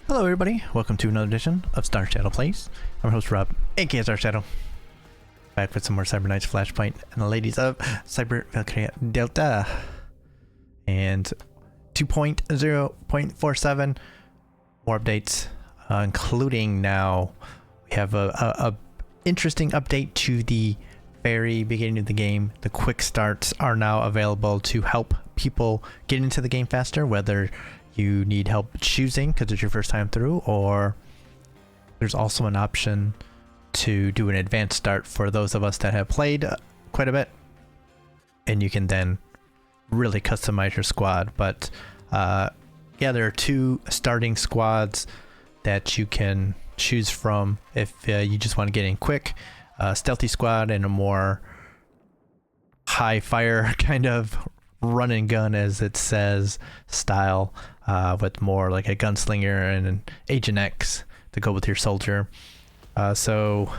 Hello everybody, welcome to another edition of Star Shadow Plays. I'm your host Rob, aka Star Shadow. Back with some more Cyber Knights Flashpoint and the ladies of Cyber Valkyria Delta. And 2.0.47 more updates, including now we have a interesting update to the very beginning of the game. The quick starts are now available to help people get into the game faster, whether you need help choosing because it's your first time through, or there's also an option to do an advanced start for those of us that have played quite a bit, and you can then really customize your squad. But yeah, there are two starting squads that you can choose from if you just want to get in quick. Stealthy squad and a more high fire kind of run and gun, as it says, style, with more like a gunslinger and an Agent X to go with your soldier. So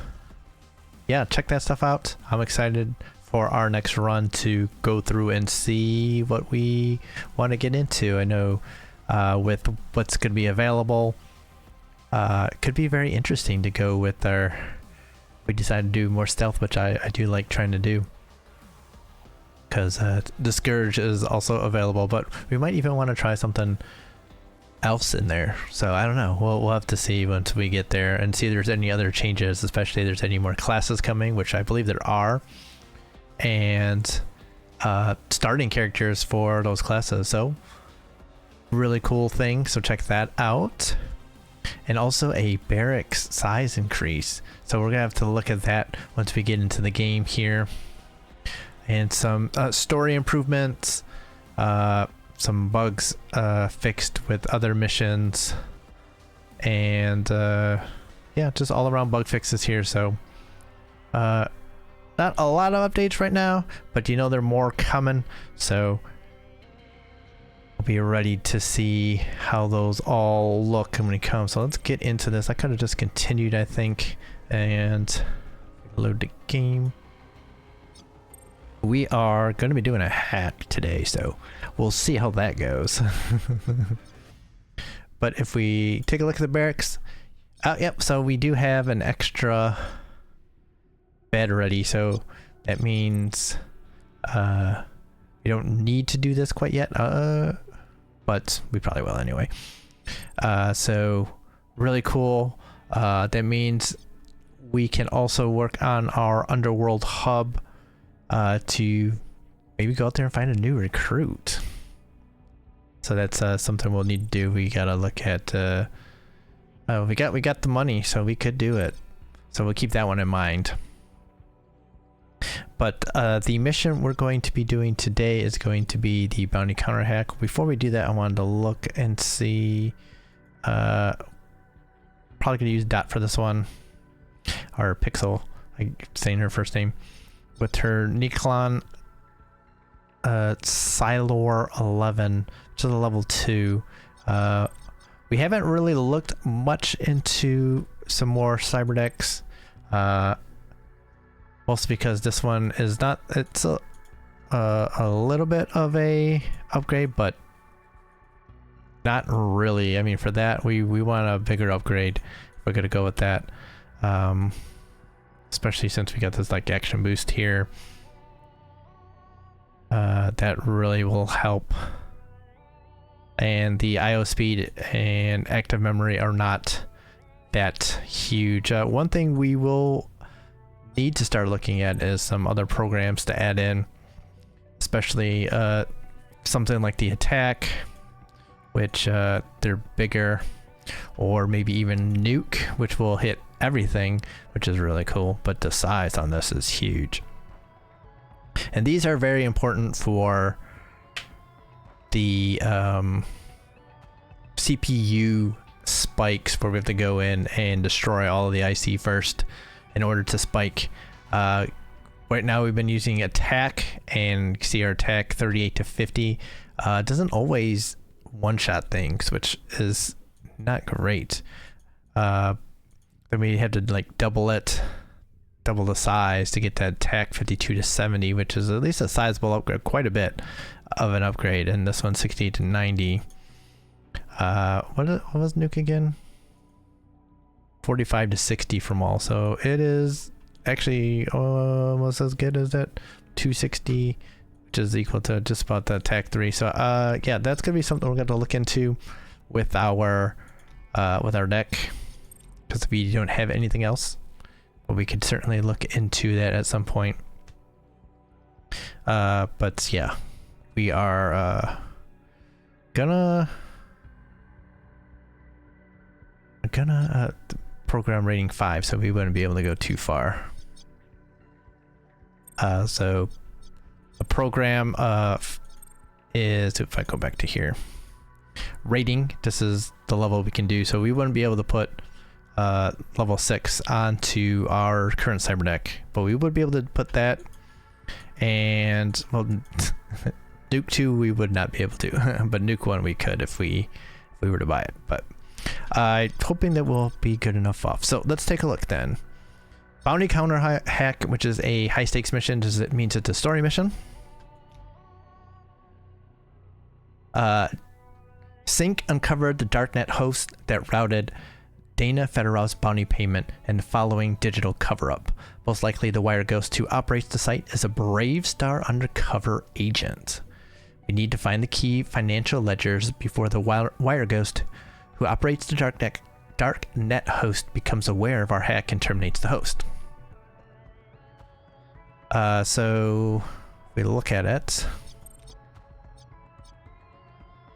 yeah, check that stuff out. I'm excited for our next run to go through and see what we want to get into. I know with what's going to be available, it could be very interesting to go with our... We decided to do more stealth, which I do like trying to do, because the Scourge is also available, but we might even want to try something else in there. So I don't know, we'll have to see once we get there and see if there's any other changes, especially if there's any more classes coming, which I believe there are, and starting characters for those classes. So really cool thing, so check that out. And also a barracks size increase, so we're gonna have to look at that once we get into the game here. And some story improvements, some bugs fixed with other missions, and yeah, just all around bug fixes here. So not a lot of updates right now, but you know there are more coming, so I'll be ready to see how those all look when it comes. So let's get into this. I could have just continued, I think, and load the game. We are going to be doing a hack today, so we'll see how that goes. But if we take a look at the barracks, yep, so we do have an extra bed ready, so that means we don't need to do this quite yet, but we probably will anyway. So really cool. That means we can also work on our underworld hub to maybe go out there and find a new recruit. So that's something we'll need to do. We gotta look at we got the money, so we could do it, so we'll keep that one in mind. But the mission we're going to be doing today is going to be the bounty counter hack. Before we do that, I wanted to look and see, probably gonna use Dot for this one, or Pixel, I'm saying her first name, with her Niklon Silor 11, which is a level 2. We haven't really looked much into some more Cyberdecks, mostly because this one is not, it's a little bit of a upgrade, but not really. I mean, for that we want a bigger upgrade. We're gonna go with that, especially since we got this like action boost here. That really will help. And the IO speed and active memory are not that huge. One thing we will need to start looking at is some other programs to add in, especially something like the attack, which they're bigger, or maybe even nuke, which will hit everything, which is really cool, but the size on this is huge. And these are very important for the CPU spikes, where we have to go in and destroy all of the IC first in order to spike. Right now we've been using attack, and see our attack 38 to 50 doesn't always one-shot things, which is not great. Then we had to like double the size to get that attack 52 to 70, which is at least a sizable upgrade, quite a bit of an upgrade. And this one's 68 to 90. What was nuke again? 45 to 60 from all, so it is actually almost as good as that 260, which is equal to just about the attack 3. So yeah, that's gonna be something we're gonna look into with our deck, because we don't have anything else, but we could certainly look into that at some point. But yeah, we are gonna program rating 5, so we wouldn't be able to go too far. So the program is, if I go back to here, rating, this is the level we can do, so we wouldn't be able to put level 6 onto our current Cyberdeck, but we would be able to put that, and well, nuke 2 we would not be able to, but nuke 1 we could if we were to buy it, but I'm hoping that we'll be good enough off. So let's take a look then. Bounty counter hack, which is a high stakes mission. Does it mean it's a story mission? Sync uncovered the darknet host that routed Dana Fedorov's bounty payment and the following digital cover-up. Most likely the Wire Ghost who operates the site is a Brave Star undercover agent. We need to find the key financial ledgers before the Wire Ghost who operates the darknet host becomes aware of our hack and terminates the host. So we look at it.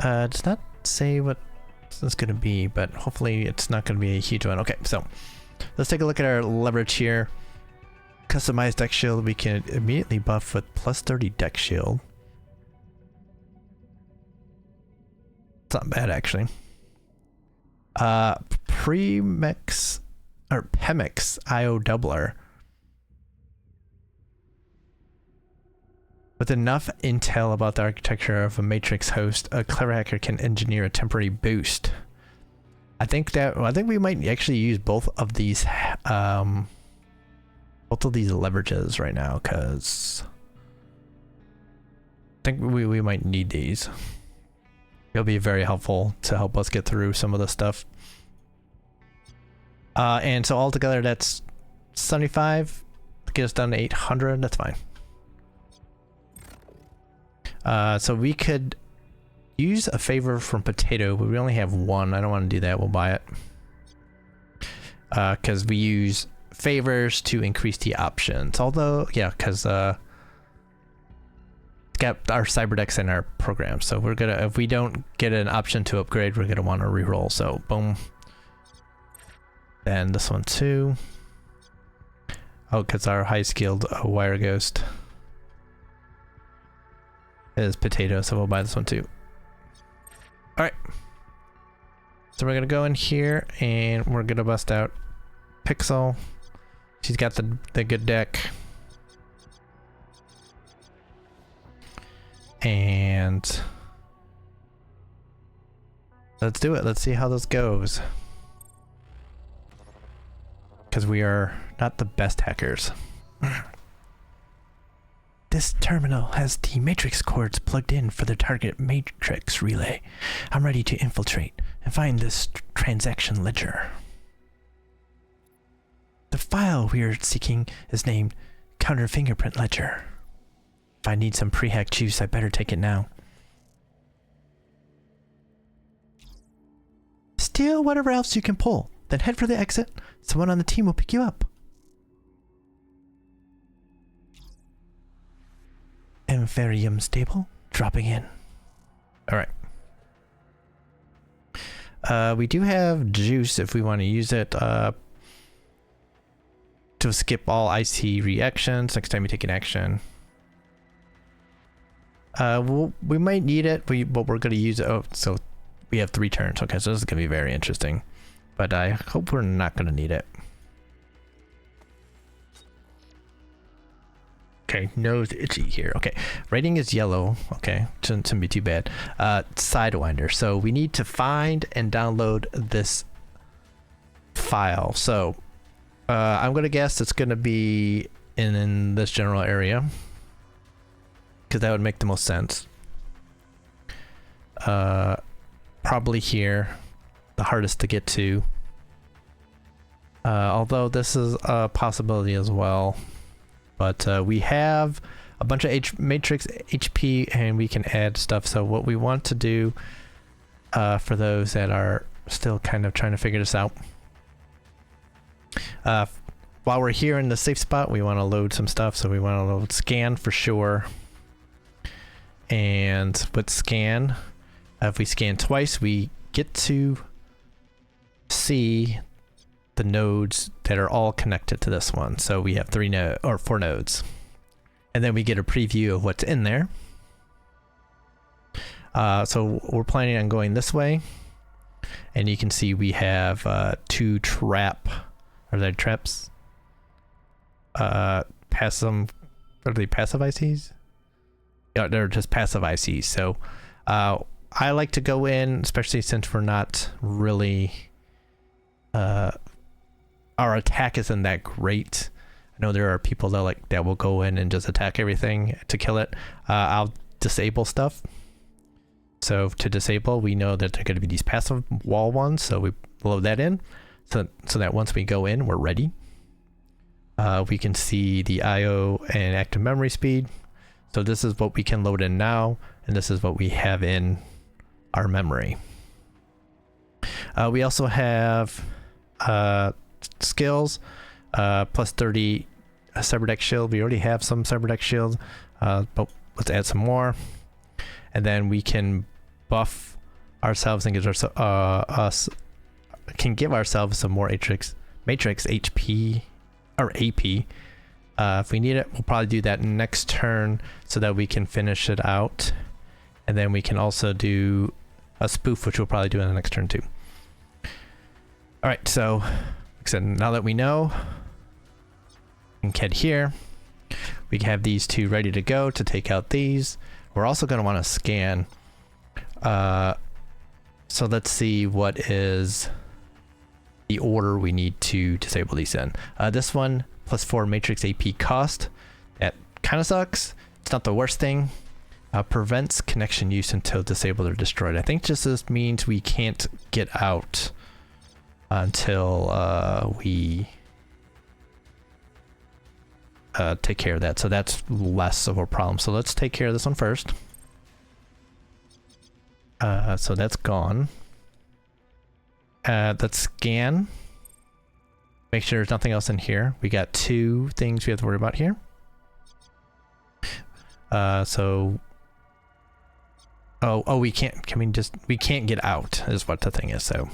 Does not say what it's going to be, but hopefully it's not going to be a huge one. Okay, so let's take a look at our leverage here. Customized deck shield, we can immediately buff with plus 30 deck shield. It's not bad actually. Premix or Pemix IO doubler. With enough intel about the architecture of a matrix host, a clever hacker can engineer a temporary boost. I think we might actually use both of these leverages right now, because I think we might need these. It'll be very helpful to help us get through some of the stuff. And so altogether that's 75 to get us down to 800. That's fine. So we could use a favor from Potato, but we only have one. I don't want to do that. We'll buy it. Because we use favors to increase the options. Although, yeah, because it's got our Cyberdecks in our program. So we're gonna, if we don't get an option to upgrade, we're gonna want to reroll. So boom. Then this one too. Oh, because our high skilled Wire Ghost is Potato, so we'll buy this one too. Alright. So we're gonna go in here and we're gonna bust out Pixel. She's got the good deck. And let's do it. Let's see how this goes. Because we are not the best hackers. This terminal has the matrix cords plugged in for the target matrix relay. I'm ready to infiltrate and find this transaction ledger. The file we are seeking is named Counter Fingerprint Ledger. If I need some pre-hack juice, I better take it now. Steal whatever else you can pull, then head for the exit. Someone on the team will pick you up. Amphibium stable, dropping in. Alright. We do have juice if we want to use it to skip all IC reactions next time you take an action. We might need it, but we're going to use it. Oh, so we have 3 turns. Okay, so this is going to be very interesting. But I hope we're not going to need it. Okay, nose itchy here. Okay, rating is yellow. Okay, shouldn't be too bad. Sidewinder. So we need to find and download this file. So I'm going to guess it's going to be in this general area, because that would make the most sense. probably here, the hardest to get to. Although this is a possibility as well. But we have a bunch of matrix HP and we can add stuff. So what we want to do for those that are still kind of trying to figure this out. While we're here in the safe spot, we want to load some stuff. So we want to load scan for sure. And with scan, if we scan twice, we get to see the nodes that are all connected to this one. So we have 4 nodes. And then we get a preview of what's in there. So we're planning on going this way. And you can see we have 2 traps. Passive, are they passive ICs? Yeah, they're just passive ICs. So I like to go in, especially since we're not really, our attack isn't that great. I know there are people that will go in and just attack everything to kill it. I'll disable stuff. So to disable, we know that they're going to be these passive wall ones. So we load that in so that once we go in, we're ready. We can see the IO and active memory speed. So this is what we can load in now, and this is what we have in our memory. We also have skills, plus 30 Cyberdecks shield. We already have some Cyberdecks shield, but let's add some more. And then we can buff ourselves and give ourselves some more matrix HP or AP. If we need it, we'll probably do that next turn so that we can finish it out. And then we can also do a spoof, which we'll probably do in the next turn too. All right, so like I said, now that we know, we can head here. We have these 2 ready to go to take out these. We're also going to want to scan. So let's see what is the order we need to disable these in. This one, plus 4 matrix AP cost. That kind of sucks. It's not the worst thing. Prevents connection use until disabled or destroyed. I think just this means we can't get out until we take care of that. So that's less of a problem. So let's take care of this one first. So that's gone. Let's scan. Make sure there's nothing else in here. We got 2 things we have to worry about here. We can't. We can't get out is what the thing is. So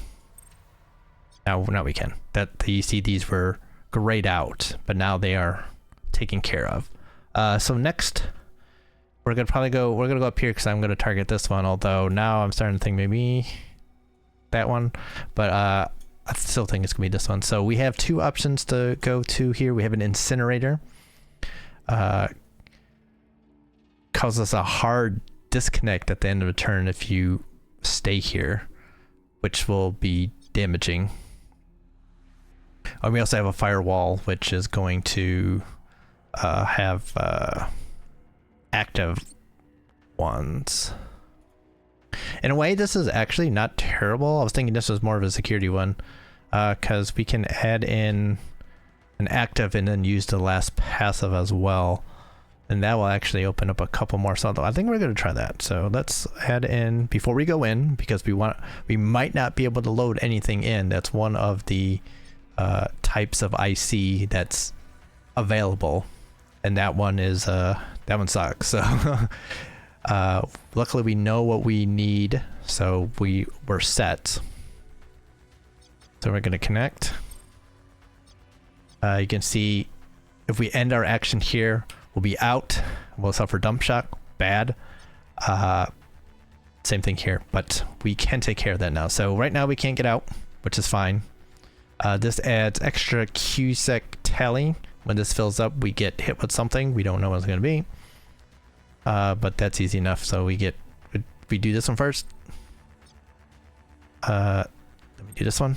now we can. You see these were grayed out, but now they are taken care of. So next we're gonna go up here because I'm gonna target this one, although now I'm starting to think maybe that one, but I still think it's gonna be this one. So we have 2 options to go to here. We have an incinerator, causes a hard disconnect at the end of the turn if you stay here, which will be damaging. We also have a firewall, which is going to have active ones. In a way, this is actually not terrible. I was thinking this was more of a security one, because we can add in an active and then use the last passive as well, and that will actually open up a couple more. So I think we're going to try that. So let's add in before we go in, because we might not be able to load anything in. That's one of the types of IC that's available, and that one sucks. So luckily we know what we need, so we're set. So we're going to connect. You can see if we end our action here, we'll be out. We'll suffer dump shock. Bad. Same thing here, but we can take care of that now. So right now we can't get out, which is fine. This adds extra QSEC tally. When this fills up, we get hit with something. We don't know what it's going to be. But that's easy enough. So we do this one first. Let me do this one.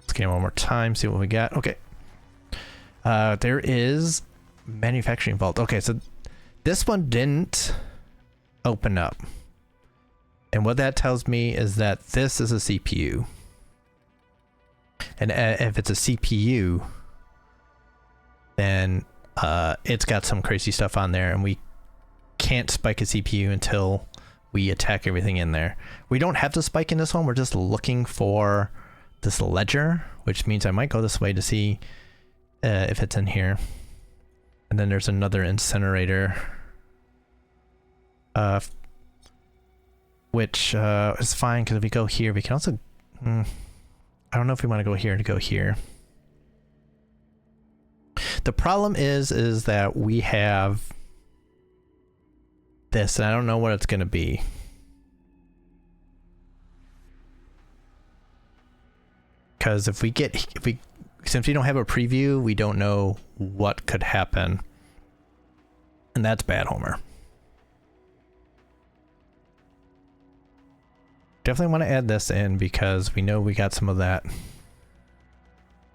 Scan one more time, see what we got. Okay. There is manufacturing vault. Okay, so this one didn't open up. And what that tells me is that this is a CPU. And if it's a CPU, then it's got some crazy stuff on there, and we can't spike a CPU until we attack everything in there. We don't have to spike in this one. We're just looking for this ledger, which means I might go this way to see if it's in here. And then there's another incinerator, which is fine, because if we go here, we can also... I don't know if we want to go here to go here. The problem is that we have this, and I don't know what it's going to be. Because since we don't have a preview, we don't know what could happen. And that's bad, Homer. Definitely want to add this in because we know we got some of that.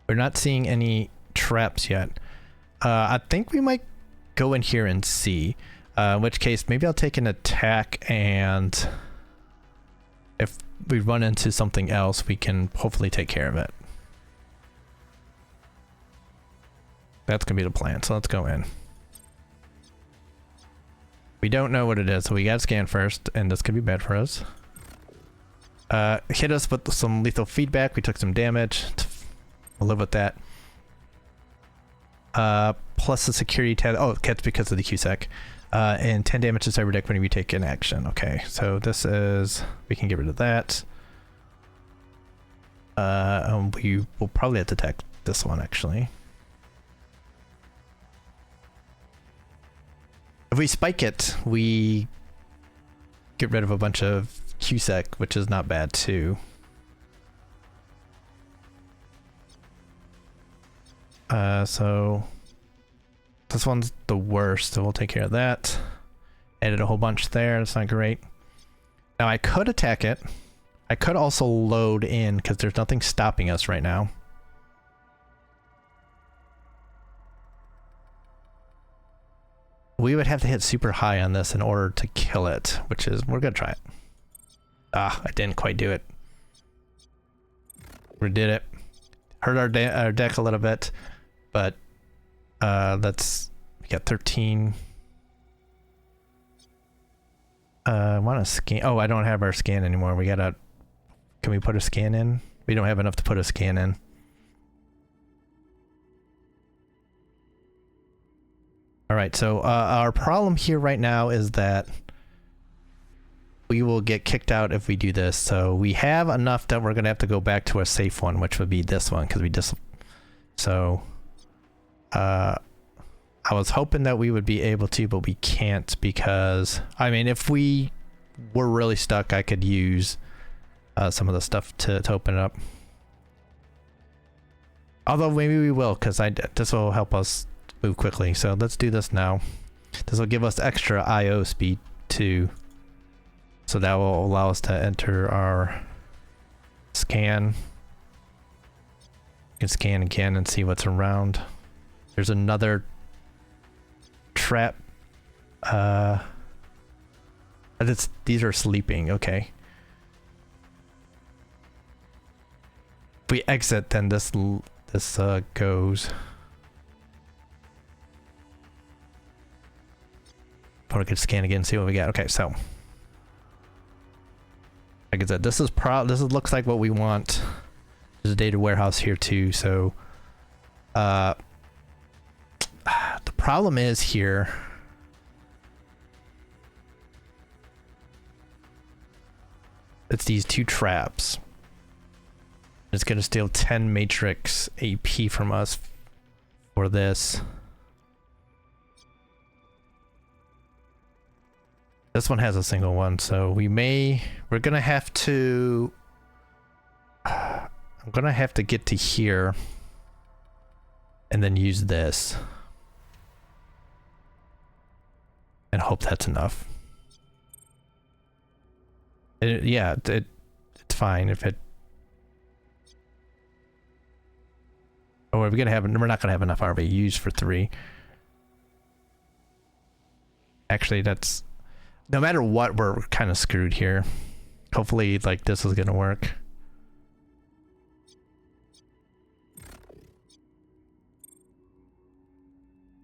We're not seeing any traps yet. I think we might go in here and see. In which case, maybe I'll take an attack, and if we run into something else, we can hopefully take care of it. That's gonna be the plan, so let's go in. We don't know what it is, so we gotta scan first, and this could be bad for us. Hit us with some lethal feedback. We took some damage. We'll live with that. Plus the security tab. Oh, that's because of the QSEC. And 10 damage to Cyberdeck when we take an action. Okay, so this is... we can get rid of that. We will probably have to attack this one, actually. If we spike it, we get rid of a bunch of QSEC, which is not bad, too. So... this one's the worst, so we'll take care of that. Added a whole bunch there, that's not great. Now I could attack it. I could also load in, because there's nothing stopping us right now. We would have to hit super high on this in order to kill it, which is, we're gonna try it. Ah, I didn't quite do it. We did it. Hurt our deck a little bit, but we got 13. I want to scan. Oh, I don't have our scan anymore. We gotta, can we put a scan in? We don't have enough to put a scan in. All right, so our problem here right now is that we will get kicked out if we do this. So we have enough that we're gonna have to go back to a safe one, which would be this one, because we just... so... I was hoping that we would be able to, but we can't, because... I mean, if we were really stuck, I could use some of the stuff to open it up. Although maybe we will, because this will help us move quickly. So let's do this now. This will give us extra IO speed too. So that will allow us to enter our scan. You can scan again and see what's around. There's another trap. These are sleeping, okay. If we exit, then this goes. Probably could scan again and see what we got. Okay, so like I said, this looks like what we want. There's a data warehouse here too, so the problem is here it's these two traps. It's gonna steal 10 matrix AP from us for this. This one has a single one, so we're gonna have to, I'm gonna have to get to here and then use this and hope that's enough. It's fine if it, oh, we're not gonna have enough RVUs for 3. Actually, that's, no matter what, we're kind of screwed here. Hopefully, like, this is gonna work.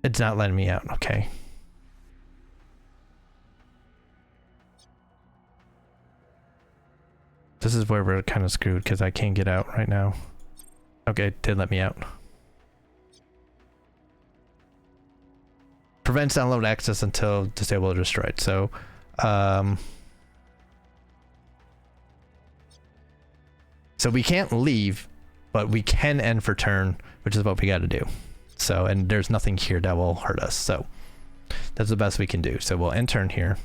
It's not letting me out, okay. This is where we're kind of screwed because I can't get out right now. Okay, it did let me out. Prevents download access until disabled or destroyed. So, so we can't leave, but we can end for turn, which is what we got to do. So, and there's nothing here that will hurt us. So that's the best we can do. So we'll end turn here.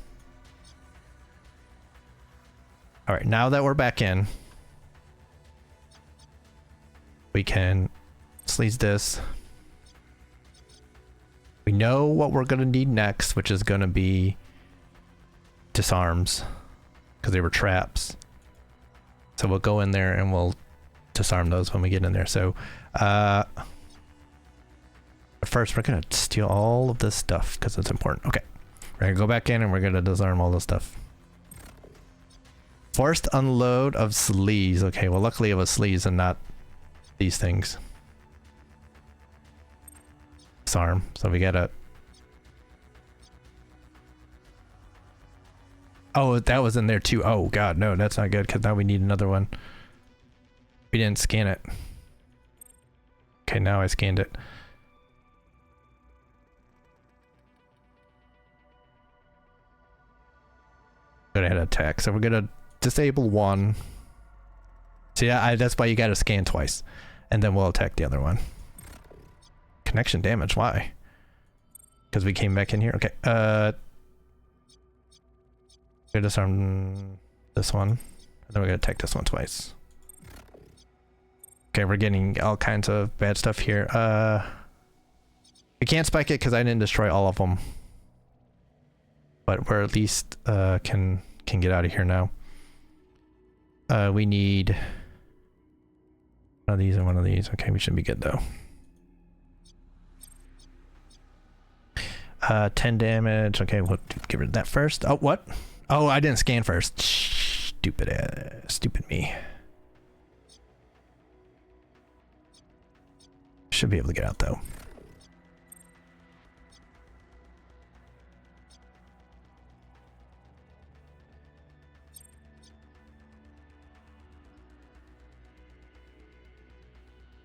All right, now that we're back in, we can sleaze this. We know what we're gonna need next, which is gonna be disarms, because they were traps. So we'll go in there and we'll disarm those when we get in there. So first we're gonna steal all of this stuff because it's important. Okay, we're gonna go back in and we're gonna disarm all this stuff. Forced unload of sleaze. Okay, well luckily it was sleaze and not these things. Disarm. So we gotta... Oh, that was in there too. Oh god, no, that's not good because now we need another one. We didn't scan it. Okay, now I scanned it. Go ahead and attack. So we're gonna disable one. So yeah, that's why you gotta scan twice. And then we'll attack the other one. Connection damage, why? Because we came back in here? Okay, we're gonna disarm this one. And then we're gonna attack this one twice. Okay, we're getting all kinds of bad stuff here. We can't spike it because I didn't destroy all of them. But we're at least can get out of here now. We need one of these and one of these. Okay, we should be good though. 10 damage. Okay, we'll get rid of that first. Oh, what? Oh, I didn't scan first. Stupid me. Should be able to get out though.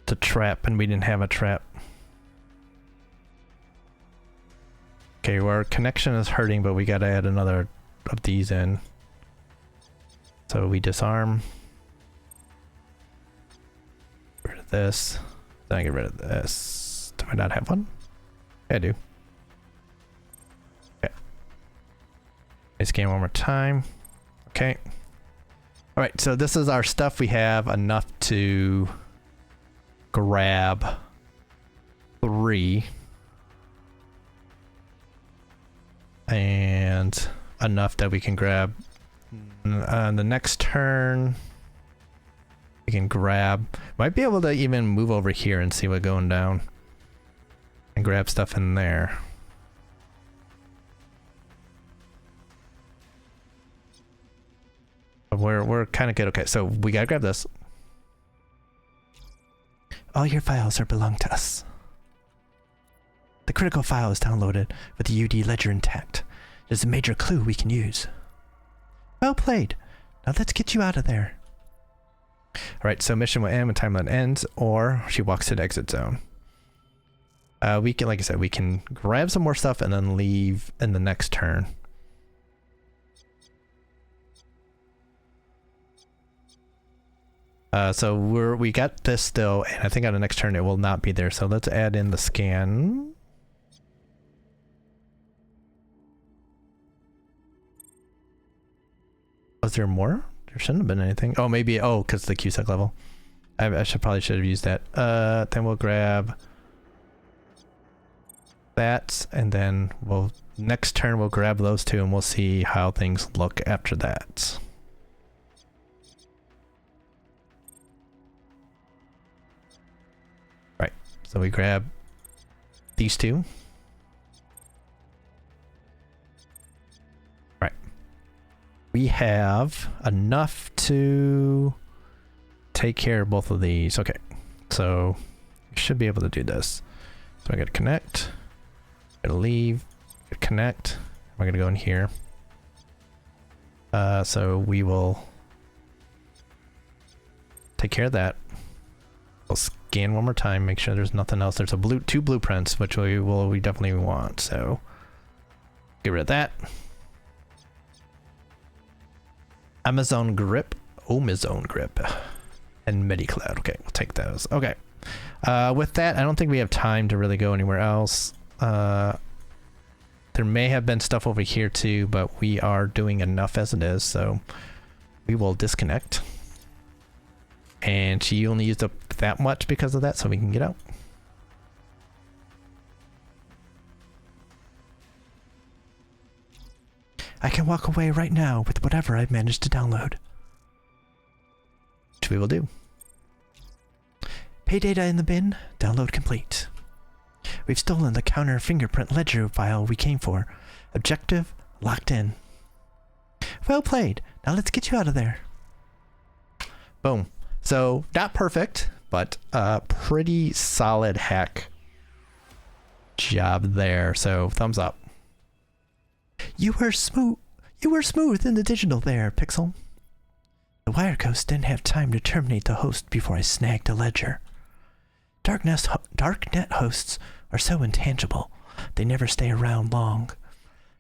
It's a trap and we didn't have a trap. Okay, well, our connection is hurting, but we gotta add another of these in. So we disarm. Get rid of this. Then I get rid of this. Do I not have one? Yeah, I do. Okay. I scan one more time. Okay. Alright, so this is our stuff. We have enough to grab 3. And enough that we can grab on the next turn. We can grab, might be able to even move over here and see what's going down and grab stuff in there. But we're kind of good. Okay, so we gotta grab this. All your files belong to us. The critical file is downloaded with the UD ledger intact. It is a major clue we can use. Well played. Now let's get you out of there. Alright, so mission will end when timeline ends, or she walks to the exit zone. We can, like I said, we can grab some more stuff and then leave in the next turn. So we got this still, and I think on the next turn it will not be there. So let's add in the scan. Was there more? There shouldn't have been anything. Oh, maybe. Oh, because the QSEC level. I probably should have used that. Then we'll grab that, and then next turn we'll grab those two, and we'll see how things look after that. Right. So we grab these two. We have enough to take care of both of these. Okay, so we should be able to do this. So I'm gonna connect, gonna leave, connect. I'm gonna go in here. So we will take care of that. We'll scan one more time, make sure there's nothing else. There's two blueprints, which we definitely want. So get rid of that. Amazon grip, Omazone grip, and MediCloud. Okay, we'll take those. Okay. With that, I don't think we have time to really go anywhere else. There may have been stuff over here too, but we are doing enough as it is, so we will disconnect. And she only used up that much because of that, so we can get out. I can walk away right now with whatever I've managed to download. Which we will do. Pay data in the bin, download complete. We've stolen the counter fingerprint ledger file we came for. Objective locked in. Well played. Now let's get you out of there. Boom. So, not perfect, but pretty solid hack job there. So, thumbs up. You were smooth in the digital there, Pixel. The wire ghost didn't have time to terminate the host before I snagged the ledger. Darknet hosts are so intangible, they never stay around long.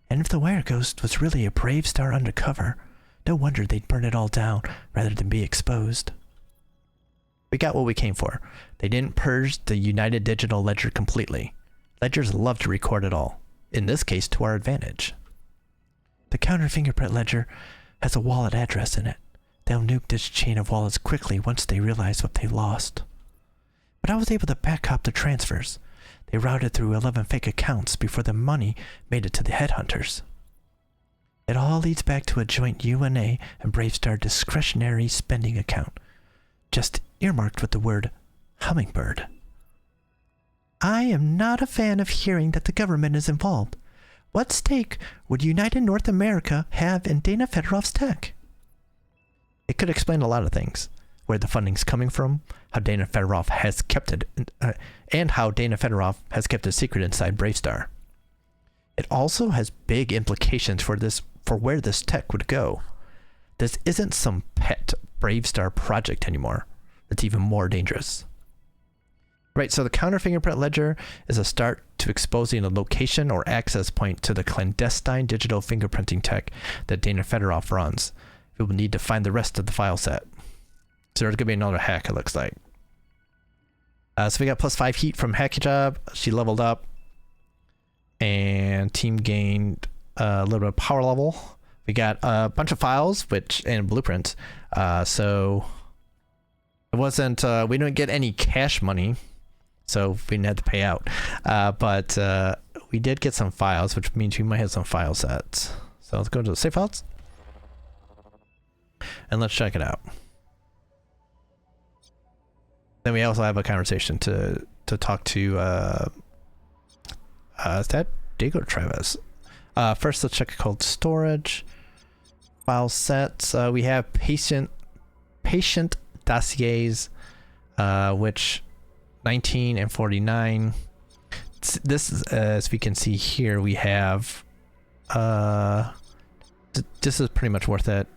And if the wire ghost was really a brave star undercover, no wonder they'd burn it all down rather than be exposed. We got what we came for. They didn't purge the United Digital Ledger completely. Ledgers love to record it all, in this case to our advantage. The counter fingerprint ledger has a wallet address in it. They'll nuke this chain of wallets quickly once they realize what they lost. But I was able to backup the transfers. They routed through 11 fake accounts before the money made it to the headhunters. It all leads back to a joint UNA and Bravestar discretionary spending account, just earmarked with the word Hummingbird. I am not a fan of hearing that the government is involved. What stake would United North America have in Dana Fedorov's tech? It could explain a lot of things. Where the funding's coming from, how Dana Fedorov has kept it, and how Dana Fedorov has kept it secret inside Bravestar. It also has big implications for where this tech would go. This isn't some pet Bravestar project anymore. It's even more dangerous. Right, so the counter fingerprint ledger is a start to exposing a location or access point to the clandestine digital fingerprinting tech that Dana Fedorov runs. We will need to find the rest of the file set. So there's going to be another hack, it looks like. So we got +5 heat from Hacky Job. She leveled up. And team gained a little bit of power level. We got a bunch of files and blueprints. So it wasn't, we didn't get any cash money. So we didn't have to pay out. But we did get some files, which means we might have some file sets. So let's go to the save files. And let's check it out. Then we also have a conversation to talk to is that Diego Travis? First let's check cold storage. File sets. We have patient dossiers, which 19 and 49. This is, as we can see here, we have this is pretty much worth it.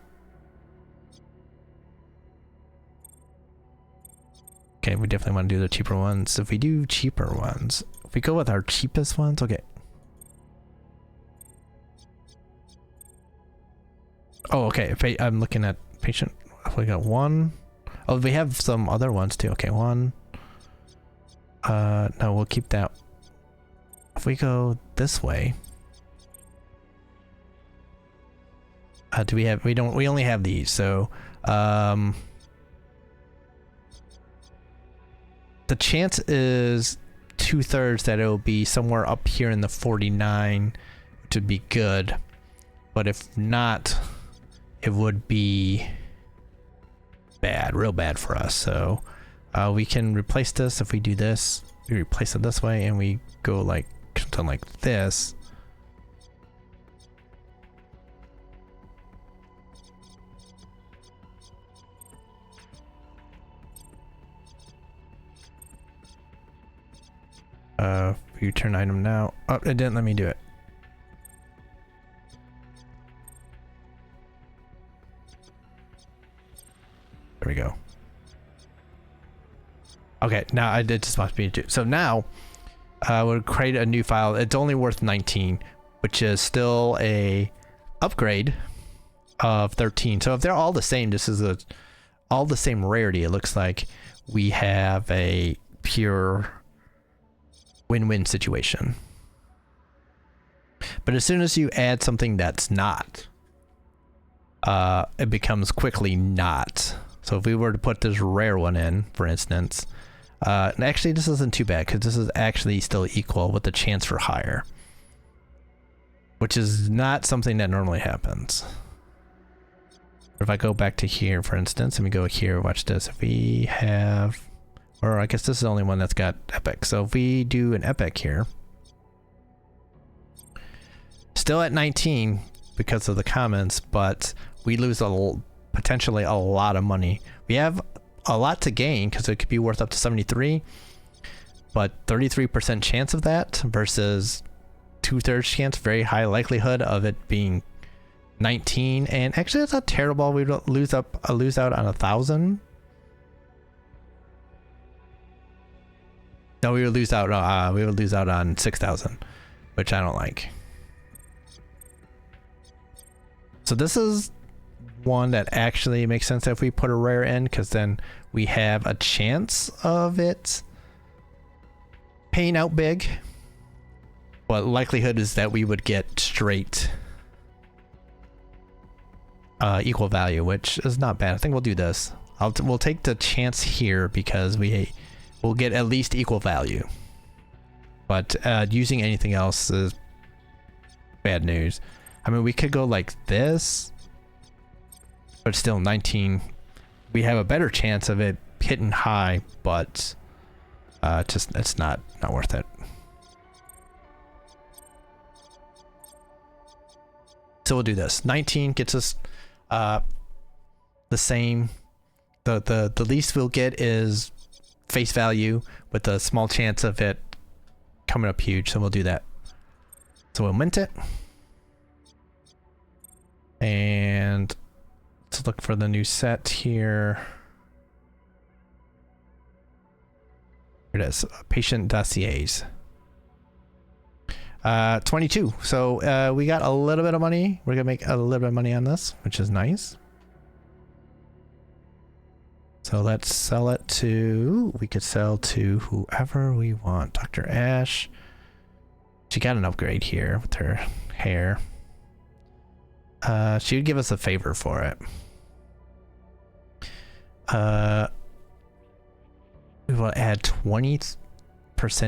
Okay, we definitely want to do the cheaper ones. If we do cheaper ones, if we go with our cheapest ones, okay. Oh, okay. If I'm looking at patient, we got one. Oh, we have some other ones too. Okay, one. No, we'll keep that. If we go this way, do we have? We only have these. So, the chance is 2/3 that it'll be somewhere up here in the 49, which would be good. But if not, it would be bad, real bad for us. So we can replace this if we do this. We replace it this way and we go like something like this. Return item now. Oh, it didn't let me do it. There we go. Okay, now I did just must be too. So now we'll create a new file. It's only worth 19, which is still a upgrade of 13. So if they're all the same, this is all the same rarity. It looks like we have a pure win-win situation. But as soon as you add something that's not, it becomes quickly not. So if we were to put this rare one in, for instance, and actually this isn't too bad because this is actually still equal with the chance for higher, which is not something that normally happens. If I go back to here, for instance, and we go here, watch this. If we have, or I guess this is the only one that's got epic. So if we do an epic here, still at 19 because of the comments, but we lose potentially a lot of money. We have a lot to gain because it could be worth up to 73, but 33% chance of that versus 2/3 chance, very high likelihood of it being 19. And actually it's not terrible. We would lose out on 1,000. No, we would lose out on 6,000, which I don't like. So this is one that actually makes sense if we put a rare in, because then we have a chance of it paying out big, but likelihood is that we would get straight equal value, which is not bad. I think we'll do this. We'll take the chance here because we'll get at least equal value, but using anything else is bad news. I mean, we could go like this, but still 19, we have a better chance of it hitting high, but just it's not worth it. So we'll do this. 19 gets us the same. The least we'll get is face value with a small chance of it coming up huge, so we'll do that. So we'll mint it. And let's look for the new set here. Here it is, patient dossiers. 22. So we got a little bit of money. We're gonna make a little bit of money on this, which is nice. So let's sell it to, we could sell to whoever we want. Dr. Ash. She got an upgrade here with her hair. She would give us a favor for it. We will add 20%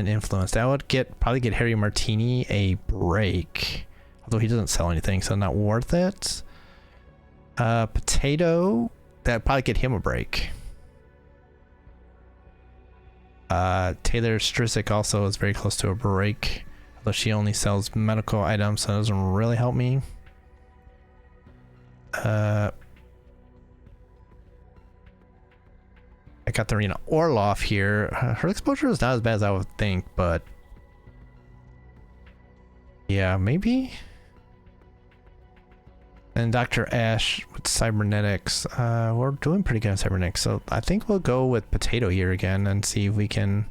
influence. That would probably get Harry Martini a break, although he doesn't sell anything, so not worth it. Potato, that'd probably get him a break. Taylor Strizik also is very close to a break, although she only sells medical items, so it doesn't really help me. Ekaterina Orlov here. Her exposure is not as bad as I would think, but yeah, maybe. And Dr. Ash with cybernetics. We're doing pretty good on cybernetics, so I think we'll go with Potato here again and see if we can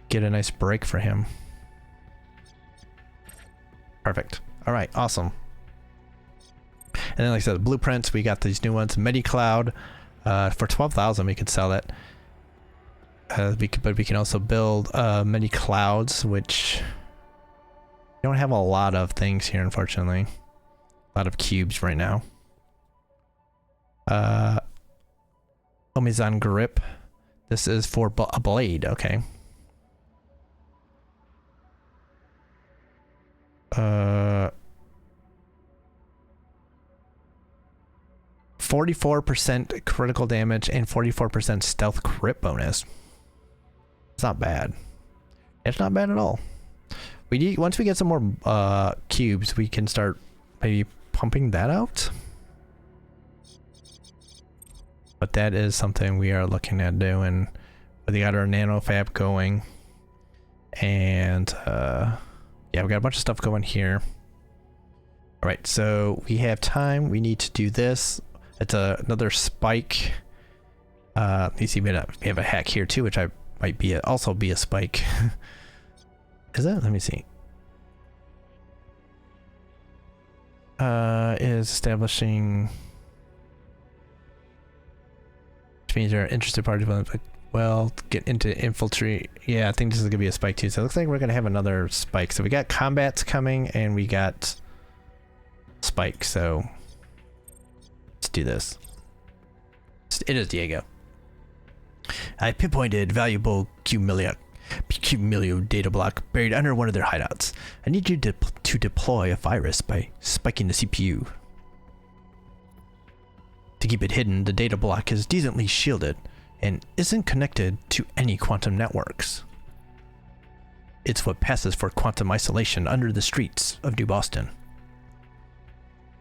get a nice break for him. Perfect. All right, awesome. And then, like I said, the blueprints, we got these new ones. MediCloud, for 12,000 we could sell it. But we can also build MediClouds, which we don't have a lot of things here, unfortunately. A lot of cubes right now. Omizan grip. This is for a blade. Okay. 44% critical damage and 44% stealth crit bonus. It's not bad. It's not bad at all. Once we get some more cubes, we can start maybe pumping that out. But that is something we are looking at doing. We got our nano fab going. And yeah, we got a bunch of stuff going here. All right, so we have time. We need to do this. It's another spike. You see, we have a hack here too, which might be also be a spike. Is it? Let me see. Is establishing, which means there are interested parties. Well, get into infiltrate. Yeah, I think this is gonna be a spike too. So it looks like we're gonna have another spike. So we got combats coming, and we got spike. So let's do this. It is Diego. I pinpointed valuable Milieu data block buried under one of their hideouts. I need you to deploy a virus by spiking the CPU. To keep it hidden, the data block is decently shielded and isn't connected to any quantum networks. It's what passes for quantum isolation under the streets of New Boston.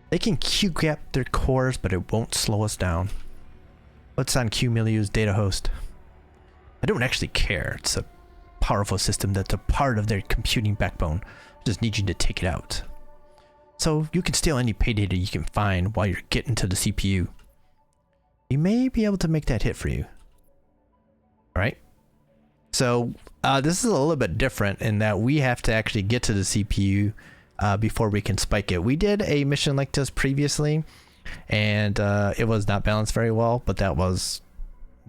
They can Q-gap their cores, but it won't slow us down. What's on Q Milieu's data host? I don't actually care. It's a powerful system that's a part of their computing backbone. I just need you to take it out. So you can steal any pay data you can find while you're getting to the CPU. You may be able to make that hit for you. Alright? So this is a little bit different in that we have to actually get to the CPU before we can spike it. We did a mission like this previously, and it was not balanced very well, but that was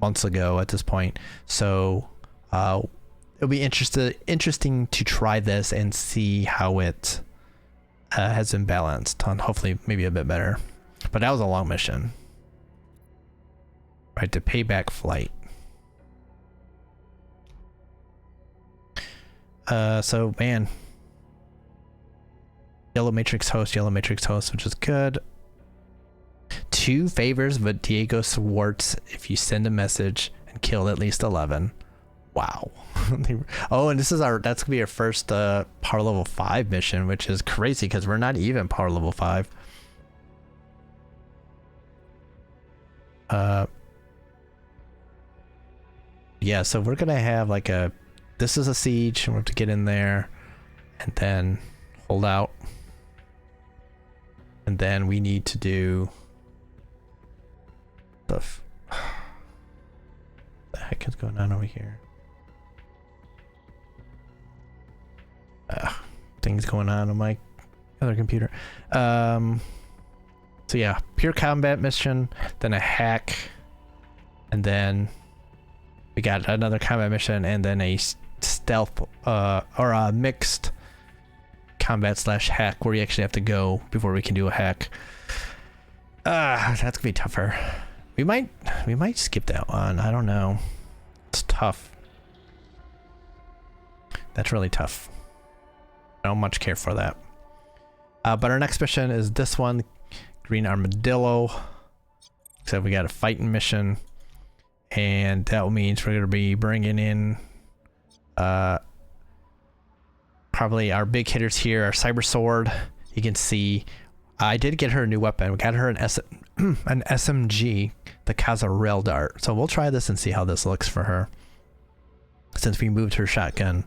months ago at this point. So it'll be interesting to try this and see how it has been balanced on, hopefully maybe a bit better. But that was a long mission. Right, the payback flight. So man, yellow matrix host, which is good. 2 favors, but Diego thwarts if you send a message and kill at least 11. Wow. Oh, and that's gonna be our first power level 5 mission, which is crazy because we're not even power level 5. Yeah, so we're gonna have like this is a siege, and we have to get in there and then hold out, and then we need to do the heck is going on over here? Things going on my other computer. So yeah, pure combat mission, then a hack, and then we got another combat mission, and then a stealth or a mixed combat / hack where you actually have to go before we can do a hack. That's gonna be tougher. We might skip that one. I don't know. It's tough. That's really tough. I don't much care for that. But our next mission is this one, Green Armadillo. So we got a fighting mission, and that means we're gonna be bringing in probably our big hitters here, our Cyber Sword. You can see I did get her a new weapon. We got her an SMG, the Kaza Rail Dart. So we'll try this and see how this looks for her, since we moved her shotgun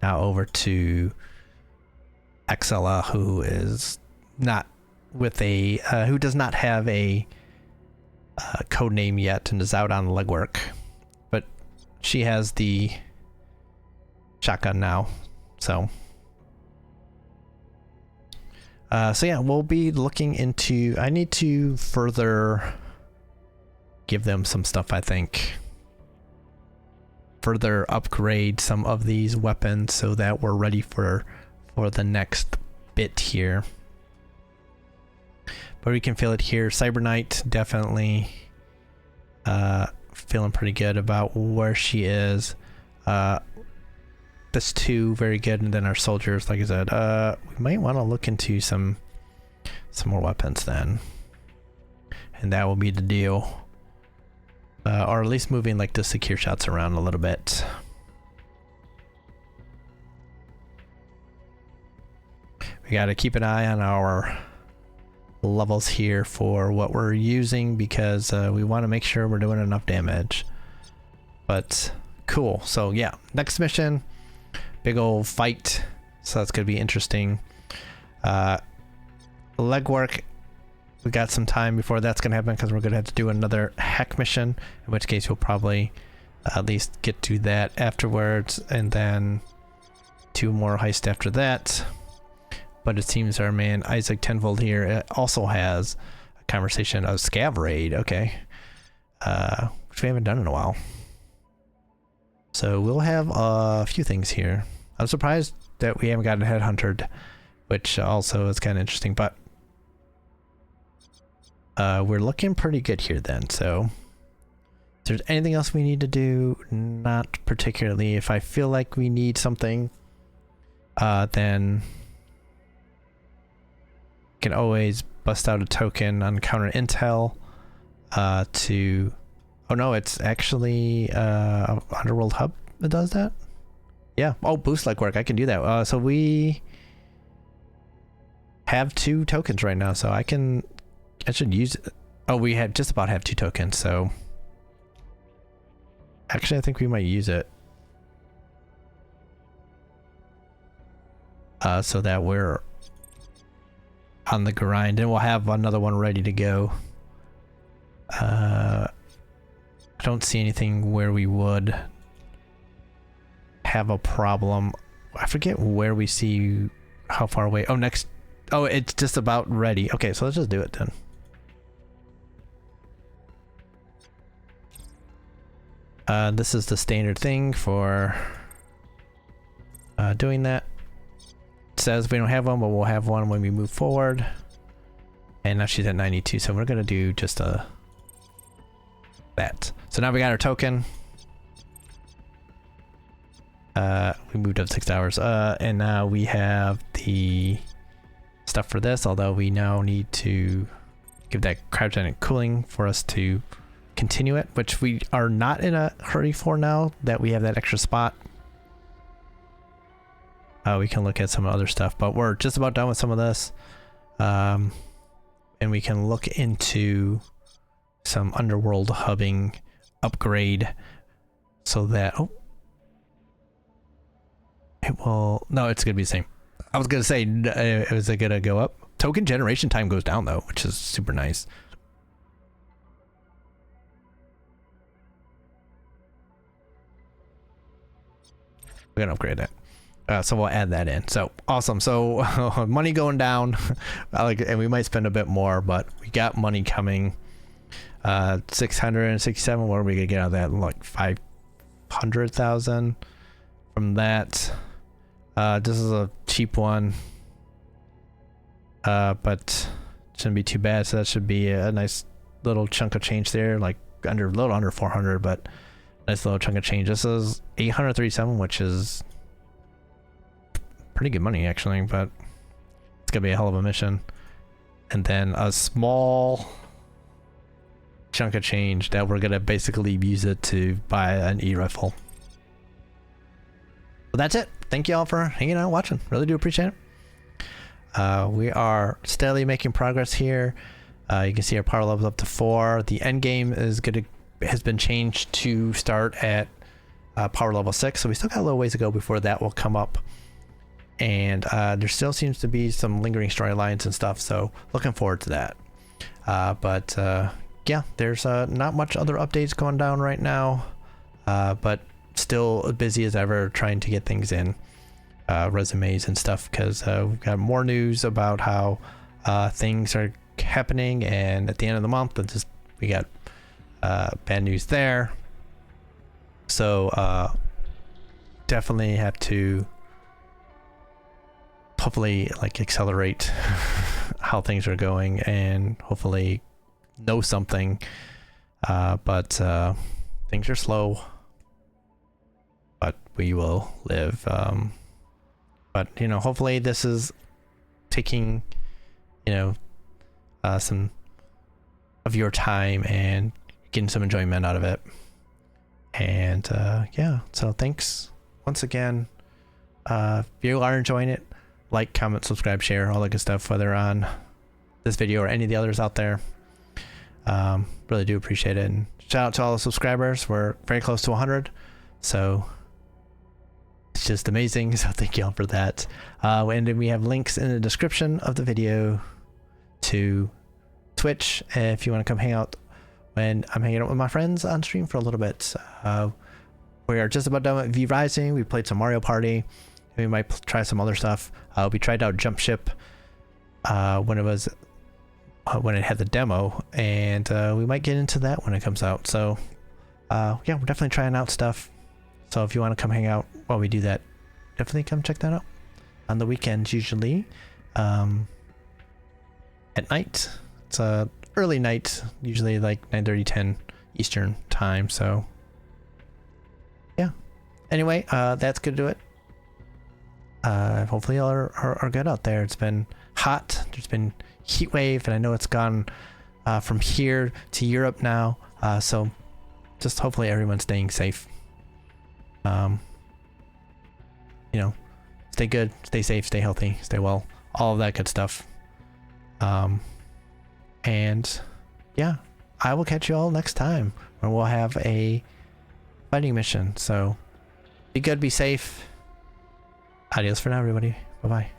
now over to Axela, who is not with a who does not have a code name yet and is out on legwork, but she has the shotgun now. So yeah, we'll be looking into, I need to further give them some stuff, I think. Further upgrade some of these weapons so that we're ready for the next bit here. But we can feel it here. Cyber Knight, definitely feeling pretty good about where she is. This 2 very good, and then our soldiers, like I said, we might want to look into some more weapons then, and that will be the deal, or at least moving like the secure shots around a little bit. We got to keep an eye on our levels here for what we're using, because we want to make sure we're doing enough damage. But cool. So yeah, next mission, big old fight, so that's gonna be interesting. Legwork, we got some time before that's gonna happen because we're gonna have to do another hack mission, in which case we'll probably at least get to that afterwards, and then 2 more heists after that. But it seems our man Isaac Tenvold here also has a conversation of Scav Raid, okay, which we haven't done in a while. So we'll have a few things here. I'm surprised that we haven't gotten headhunted, which also is kind of interesting, but we're looking pretty good here then. So if there's anything else we need to do, not particularly. If I feel like we need something, then can always bust out a token on counter intel to... Oh no, it's actually Underworld Hub that does that? Yeah. Oh, boost legwork. I can do that. So we have 2 tokens right now, so I should use it. Oh, we have just about have 2 tokens, so actually I think we might use it. So that we're on the grind, and we'll have another one ready to go. I don't see anything where we would have a problem. I forget where we see how far away. Oh, next. Oh, it's just about ready. Okay, so let's just do it then. This is the standard thing for doing that. It says we don't have one, but we'll have one when we move forward. And now she's at 92, so we're gonna do just that. So now we got our token. We moved up 6 hours. And now we have the stuff for this, although we now need to give that cryogenic cooling for us to continue it, which we are not in a hurry for now that we have that extra spot. We can look at some other stuff, but we're just about done with some of this. And we can look into some underworld hubbing upgrade so that... Oh. It will... No, it's going to be the same. I was going to say, is it going to go up? Token generation time goes down, though, which is super nice. We're going to upgrade that. So we'll add that in. So awesome. So money going down, and we might spend a bit more, but we got money coming. 667. What are we gonna get out of that? Like 500,000 from that. This is a cheap one, but shouldn't be too bad. So that should be a nice little chunk of change there, like a little under 400, but nice little chunk of change. This is 837, which is pretty good money actually, but it's gonna be a hell of a mission. And then a small chunk of change that we're gonna basically use it to buy an e-rifle. Well, that's it. Thank you all for hanging out, watching. Really do appreciate it. We are steadily making progress here. You can see our power levels up to 4. The end game has been changed to start at power level 6, so we still got a little ways to go before that will come up. And there still seems to be some lingering storylines and stuff, so looking forward to that. But yeah, there's not much other updates going down right now, but still busy as ever trying to get things in, resumes and stuff, because we've got more news about how things are happening, and at the end of the month we got bad news there. So definitely have to hopefully like accelerate how things are going and hopefully know something, but things are slow, but we will live. But you know, hopefully this is taking, you know, some of your time and getting some enjoyment out of it. And yeah, so thanks once again. If you are enjoying it, like, comment, subscribe, share, all that good stuff, whether on this video or any of the others out there. Really do appreciate it. And shout out to all the subscribers. We're very close to 100. So It's just amazing. So thank you all for that. And then we have links in the description of the video to Twitch if you want to come hang out when I'm hanging out with my friends on stream for a little bit. We are just about done with V Rising. We played some Mario Party. We might try some other stuff. We tried out Jump Ship when it had the demo, and we might get into that when it comes out. So yeah, we're definitely trying out stuff. So if you want to come hang out while we do that, definitely come check that out. On the weekends usually, at night. It's early night, usually like 9:30, 10 Eastern time. So yeah. Anyway, that's gonna do it. Hopefully y'all are good out there. It's been hot. There's been heat wave, and I know it's gone from here to Europe now. So just hopefully everyone's staying safe. You know, stay good, stay safe, stay healthy, stay well, all of that good stuff. And yeah, I will catch you all next time when we'll have a fighting mission. So be good, be safe. Adios for now, everybody. Bye bye.